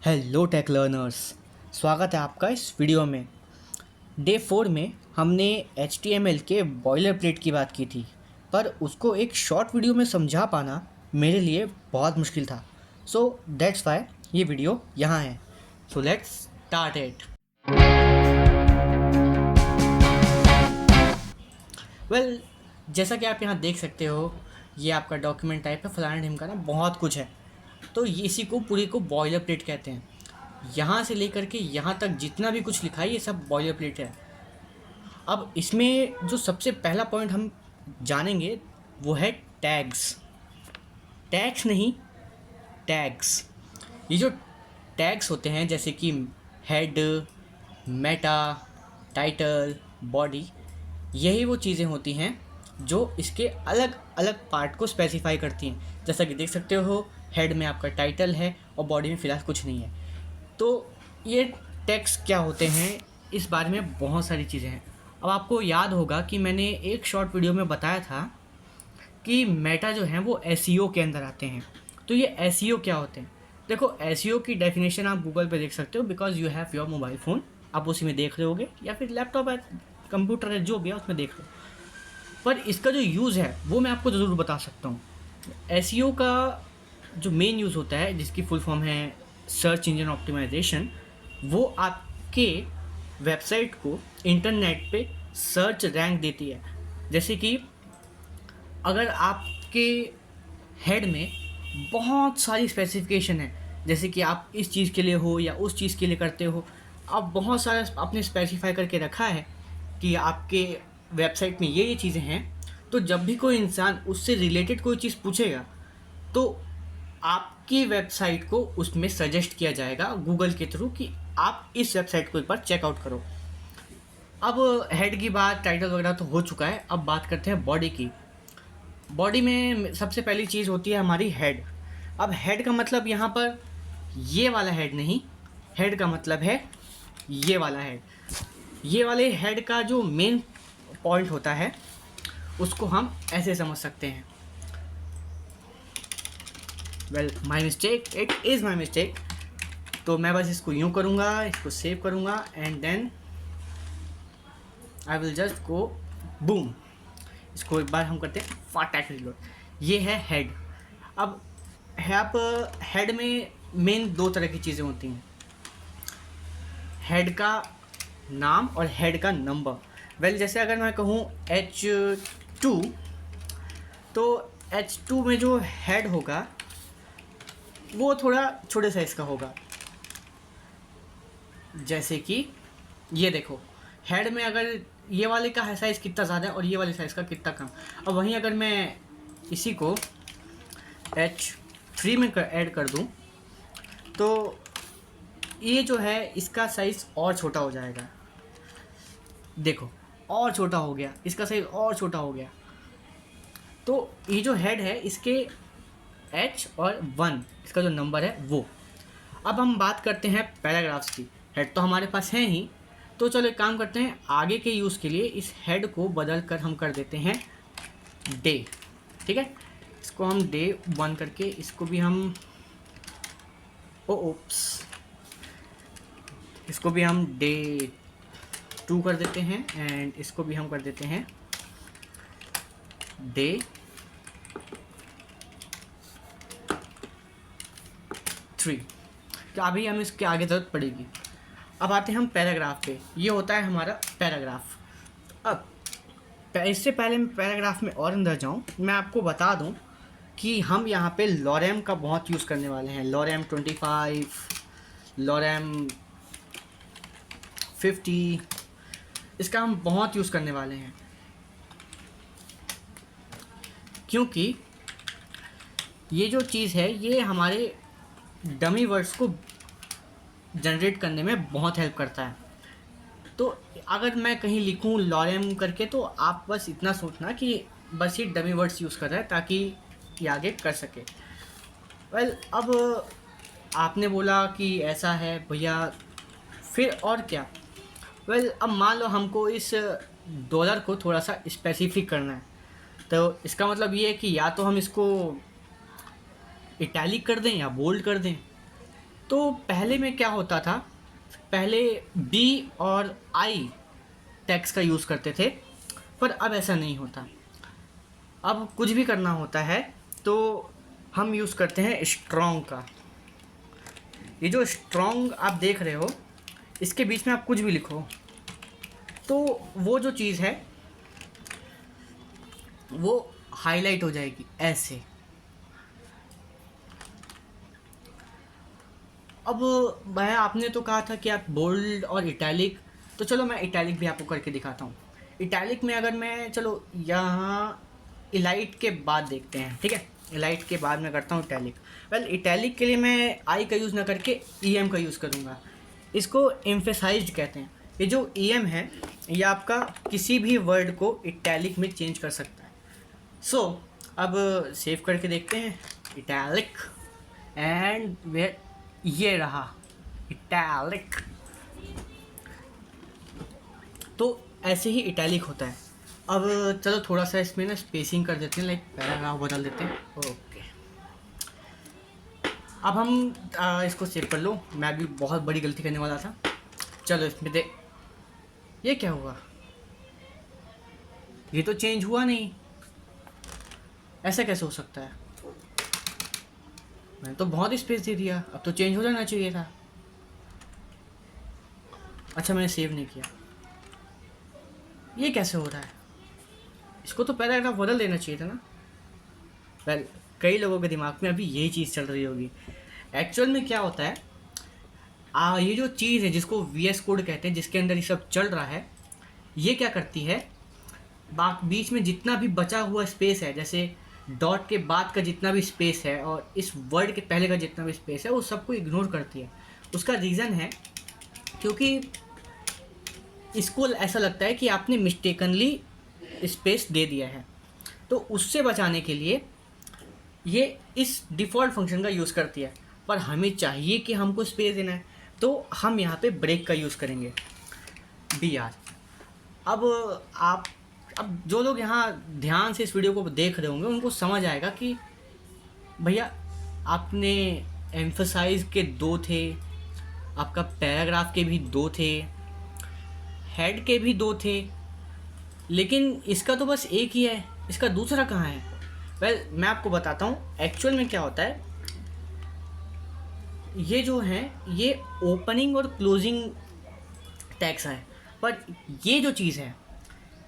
Hello take learners, स्वागत है आपका इस वीडियो में। डे 4 में हमने HTML के बॉयलर प्लेट की बात की थी, पर उसको एक शॉर्ट वीडियो में समझा पाना मेरे लिए बहुत मुश्किल था। सो दैट्स वाई ये वीडियो यहाँ है। So let's start it. Well, जैसा कि आप यहाँ देख सकते हो, ये आपका डॉक्यूमेंट टाइप है, फलाना ढिमकाना बहुत कुछ है। तो ये इसी को पूरी को बॉयलर प्लेट कहते हैं। यहाँ से लेकर के यहाँ तक जितना भी कुछ लिखा है ये सब बॉयलर प्लेट है। अब इसमें जो सबसे पहला पॉइंट हम जानेंगे वो है टैग्स। टैग्स नहीं, टैग्स। ये जो टैग्स होते हैं जैसे कि हेड, मेटा, टाइटल, बॉडी, यही वो चीज़ें होती हैं जो इसके अलग अलग पार्ट को स्पेसिफाई करती हैं। जैसा कि देख सकते हो, हेड में आपका टाइटल है और बॉडी में फ़िलहाल कुछ नहीं है। तो ये टैग्स क्या होते हैं, इस बारे में बहुत सारी चीज़ें हैं। अब आपको याद होगा कि मैंने एक शॉर्ट वीडियो में बताया था कि मेटा जो हैं वो एसईओ के अंदर आते हैं। तो ये एसईओ क्या होते हैं? देखो, एसईओ की डेफिनेशन आप गूगल पे देख सकते हो, because you have your mobile phone, आप उसी में देख रहे होगे, या फिर लैपटॉप है, कंप्यूटर है, जो भी है उसमें देख लो। पर इसका जो यूज़ है वो मैं आपको ज़रूर बता सकता हूँ। एसईओ का जो मेन यूज़ होता है, जिसकी फुल फॉर्म है सर्च इंजन ऑप्टिमाइजेशन, वो आपके वेबसाइट को इंटरनेट पे सर्च रैंक देती है। जैसे कि अगर आपके हेड में बहुत सारी स्पेसिफिकेशन है, जैसे कि आप इस चीज़ के लिए हो या उस चीज़ के लिए करते हो, आप बहुत सारा आपने स्पेसिफाई करके रखा है कि आपके वेबसाइट में ये चीज़ें हैं, तो जब भी कोई इंसान उससे रिलेटेड कोई चीज़ पूछेगा तो आपकी वेबसाइट को उसमें सजेस्ट किया जाएगा गूगल के थ्रू कि आप इस वेबसाइट को एक बार चेकआउट करो। अब हेड की बात, टाइटल वगैरह तो हो चुका है, अब बात करते हैं बॉडी की। बॉडी में सबसे पहली चीज़ होती है हमारी हेड। अब हेड का मतलब यहाँ पर ये वाला हेड नहीं, हेड का मतलब है ये वाला हेड। ये वाले हेड का जो मेन पॉइंट होता है उसको हम ऐसे समझ सकते हैं। Well, my mistake, it is my mistake. तो मैं बस इसको यूँ करूँगा, इसको सेव करूँगा and then I will just go boom. इसको एक बार हम करते हैं फाटैक रिलोड। ये है हेड। अब आप हेड में मेन दो तरह की चीज़ें होती हैं, हेड का नाम और हेड का नंबर। वेल, जैसे अगर मैं कहूँ H2, तो H2 में जो हेड होगा वो थोड़ा छोटे साइज़ का होगा। जैसे कि ये देखो, हेड में अगर ये वाले का साइज़ कितना ज़्यादा है और ये वाले साइज़ का कितना कम। अब वहीं अगर मैं इसी को H3 में ऐड कर दूं तो ये जो है इसका साइज़ और छोटा हो जाएगा। देखो, और छोटा हो गया, इसका साइज़ और छोटा हो गया। तो ये जो हेड है इसके H और 1 इसका जो नंबर है वो। अब हम बात करते हैं पैराग्राफ्स की। हेड तो हमारे पास है ही, तो चलो एक काम करते हैं, आगे के यूज़ के लिए इस हेड को बदल कर हम कर देते हैं डे। ठीक है, इसको हम डे 1 करके, इसको भी हम ओप्स, इसको भी हम डे 2 कर देते हैं एंड इसको भी हम कर देते हैं डे 3। तो अभी हम इसके आगे ज़रूरत पड़ेगी। अब आते हैं हम पैराग्राफ पे। ये होता है हमारा पैराग्राफ। अब इससे पहले मैं पैराग्राफ में और अंदर जाऊँ, मैं आपको बता दूँ कि हम यहाँ पे लॉरेम का बहुत यूज़ करने वाले हैं। लॉरेम 25, लॉरेम 50, इसका हम बहुत यूज़ करने वाले हैं, क्योंकि ये जो चीज़ है ये हमारे डमी वर्ड्स को जनरेट करने में बहुत हेल्प करता है। तो अगर मैं कहीं लिखूँ लॉरेम करके, तो आप बस इतना सोचना कि बस ये डमी वर्ड्स यूज़ कर रहा है ताकि ये आगे कर सके। वेल, अब आपने बोला कि ऐसा है भैया, फिर और क्या? वेल, अब मान लो हमको इस डॉलर को थोड़ा सा स्पेसिफिक करना है, तो इसका मतलब ये है कि या तो हम इसको इटैलिक कर दें या बोल्ड कर दें। तो पहले में क्या होता था, पहले बी और आई टैग्स का यूज़ करते थे, पर अब ऐसा नहीं होता। अब कुछ भी करना होता है तो हम यूज़ करते हैं स्ट्रॉन्ग का। ये जो स्ट्रॉन्ग आप देख रहे हो, इसके बीच में आप कुछ भी लिखो तो वो जो चीज़ है वो हाईलाइट हो जाएगी ऐसे। अब भाई आपने तो कहा था कि आप बोल्ड और इटैलिक, तो चलो मैं इटैलिक भी आपको करके दिखाता हूँ। इटैलिक में अगर मैं, चलो यहाँ इलाइट के बाद देखते हैं, ठीक है, इलाइट के बाद मैं करता हूँ इटैलिक। वेल इटैलिक के लिए मैं आई का यूज़ ना करके ई एम का यूज़ करूँगा। इसको एम्फेसाइज्ड कहते हैं। ये जो ई एम है ये आपका किसी भी वर्ड को इटैलिक में चेंज कर सकता है। सो अब सेव करके देखते हैं इटैलिक, एंड वे ये रहा इटैलिक। तो ऐसे ही इटैलिक होता है। अब चलो थोड़ा सा इसमें ना स्पेसिंग कर देते हैं, लाइक पैराग्राफ बदल देते हैं। ओके, अब हम इसको सेव कर लो। मैं भी बहुत बड़ी गलती करने वाला था। चलो इसमें दे, ये क्या हुआ, ये तो चेंज हुआ नहीं, ऐसा कैसे हो सकता है? मैंने तो बहुत स्पेस दे दिया, अब तो चेंज हो जाना चाहिए था। अच्छा मैंने सेव नहीं किया, ये कैसे हो रहा है? इसको तो पैराग्राफ बदल देना चाहिए था ना। वेल कई लोगों के दिमाग में अभी यही चीज़ चल रही होगी। एक्चुअल में क्या होता है, ये जो चीज़ है जिसको VS कोड कहते हैं, जिसके अंदर ये सब चल रहा है, ये क्या करती है, बीच में जितना भी बचा हुआ स्पेस है, जैसे डॉट के बाद का जितना भी स्पेस है और इस वर्ड के पहले का जितना भी स्पेस है, वो सबको इग्नोर करती है। उसका रीज़न है क्योंकि इसको ऐसा लगता है कि आपने मिस्टेकनली स्पेस दे दिया है। तो उससे बचाने के लिए ये इस डिफ़ॉल्ट फंक्शन का यूज़ करती है, पर हमें चाहिए कि हमको स्पेस देना है, तो हम यहाँ पे ब्रेक का यूज़ करेंगे, BR। अब जो लोग यहाँ ध्यान से इस वीडियो को देख रहे होंगे उनको समझ आएगा कि भैया आपने एम्फसाइज के 2 थे, आपका पैराग्राफ के भी 2 थे, हेड के भी 2 थे, लेकिन इसका तो बस एक ही है, इसका दूसरा कहाँ है? वेल मैं आपको बताता हूँ एक्चुअल में क्या होता है। ये जो है ये ओपनिंग और क्लोजिंग टैग्स हैं, पर ये जो चीज़ है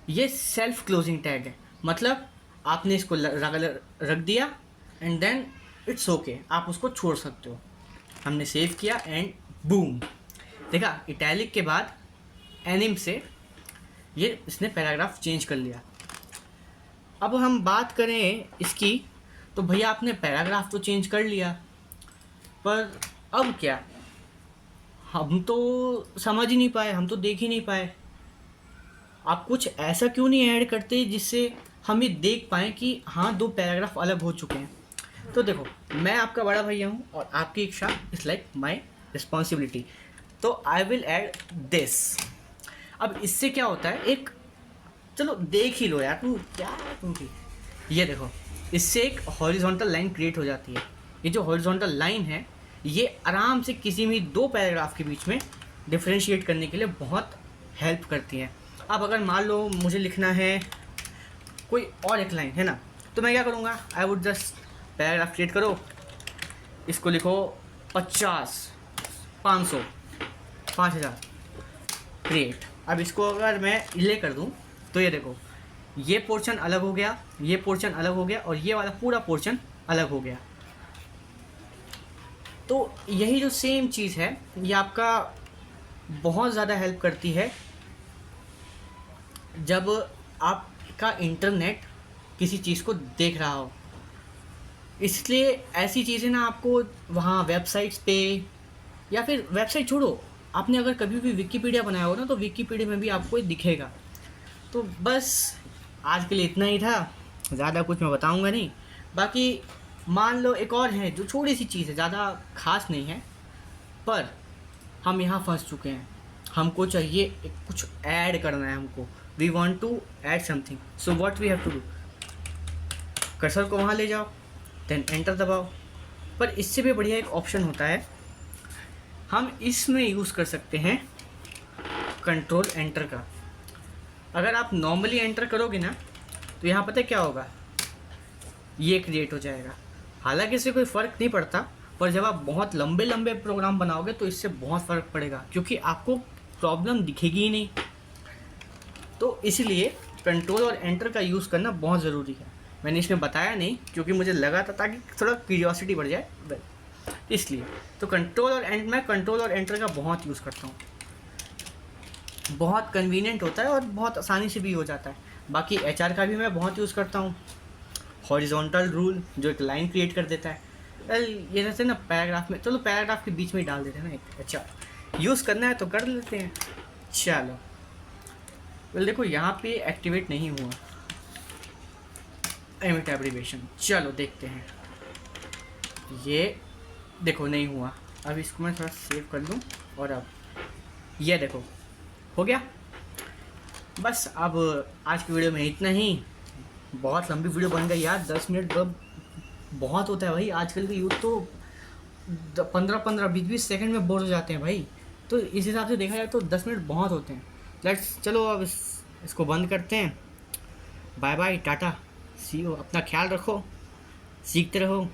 ये सेल्फ क्लोजिंग टैग है। मतलब आपने इसको रख दिया एंड देन इट्स ओके, आप उसको छोड़ सकते हो। हमने सेव किया एंड बूम, देखा इटैलिक के बाद एनिम से ये इसने पैराग्राफ चेंज कर लिया। अब हम बात करें इसकी, तो भैया आपने पैराग्राफ तो चेंज कर लिया, पर अब क्या? हम तो समझ ही नहीं पाए, हम तो देख ही नहीं पाए। आप कुछ ऐसा क्यों नहीं ऐड करते जिससे हम ये देख पाएँ कि हाँ 2 पैराग्राफ अलग हो चुके हैं? तो देखो मैं आपका बड़ा भैया हूँ और आपकी इच्छा इज़ लाइक माई रिस्पॉन्सिबिलिटी, तो आई विल ऐड दिस। अब इससे क्या होता है, एक चलो देख ही लो यार, तुम ये देखो, इससे एक हॉरिजॉन्टल लाइन क्रिएट हो जाती है। ये जो हॉरिजॉन्टल लाइन है ये आराम से किसी भी 2 पैराग्राफ के बीच में डिफरेंशिएट करने के लिए बहुत हेल्प करती है। अब अगर मान लो मुझे लिखना है कोई और एक लाइन है ना, तो मैं क्या करूँगा, I would just paragraph create करो, इसको लिखो 50, 500, 5000 क्रिएट। अब इसको अगर मैं ले कर दूँ तो ये देखो ये पोर्शन अलग हो गया, ये पोर्शन अलग हो गया और ये वाला पूरा पोर्शन अलग हो गया। तो यही जो सेम चीज़ है ये आपका बहुत ज़्यादा हेल्प करती है जब आपका इंटरनेट किसी चीज़ को देख रहा हो। इसलिए ऐसी चीज़ें ना आपको वहाँ वेबसाइट्स पे, या फिर वेबसाइट छोड़ो, आपने अगर कभी भी विकिपीडिया बनाया हो ना तो विकिपीडिया में भी आपको ये दिखेगा। तो बस आज के लिए इतना ही था, ज़्यादा कुछ मैं बताऊंगा नहीं। बाकी मान लो एक और है जो छोटी सी चीज़ है, ज़्यादा खास नहीं है, पर हम यहाँ फंस चुके हैं। हमको चाहिए कुछ ऐड करना है, हमको we want to add something, so what we have to do, cursor को वहाँ ले जाओ, देन एंटर दबाओ। पर इससे भी बढ़िया एक ऑप्शन होता है हम इसमें यूज़ कर सकते हैं कंट्रोल एंटर का। अगर आप नॉर्मली एंटर करोगे ना तो यहाँ पता है क्या होगा, ये क्रिएट हो जाएगा। हालांकि इससे कोई फ़र्क नहीं पड़ता, पर जब आप बहुत लंबे लंबे प्रोग्राम बनाओगे तो इससे बहुत फ़र्क पड़ेगा, क्योंकि आपको प्रॉब्लम दिखेगी ही नहीं। तो इसलिए कंट्रोल और एंटर का यूज़ करना बहुत ज़रूरी है। मैंने इसमें बताया नहीं क्योंकि मुझे लगा था ताकि थोड़ा क्यूरियोसिटी बढ़ जाए, इसलिए। तो मैं कंट्रोल और एंटर का बहुत यूज़ करता हूँ। बहुत कन्वीनियंट होता है और बहुत आसानी से भी हो जाता है। बाकी HR का भी मैं बहुत यूज़ करता हूँ। हॉरिजॉन्टल रूल जो एक लाइन क्रिएट कर देता है। ये जैसे ना पैराग्राफ में, चलो पैराग्राफ के बीच में ही डाल देते हैं ना एक। अच्छा, यूज़ करना है तो कर लेते हैं। चलो वेल देखो यहाँ पे एक्टिवेट नहीं हुआ एमिट एब्रीवेशन। चलो देखते हैं, ये देखो नहीं हुआ। अब इसको मैं थोड़ा सेव कर लूँ और अब ये देखो हो गया। बस अब आज की वीडियो में इतना ही। बहुत लंबी वीडियो बन गई यार, 10 मिनट बहुत होता है भाई। आजकल के यूथ तो 15-15 20-20 सेकंड में बोर हो जाते हैं भाई। तो इस हिसाब से देखा जाए तो 10 मिनट बहुत होते हैं। चलो अब इसको बंद करते हैं। Bye bye, tata, see you. अपना ख्याल रखो, सीखते रहो।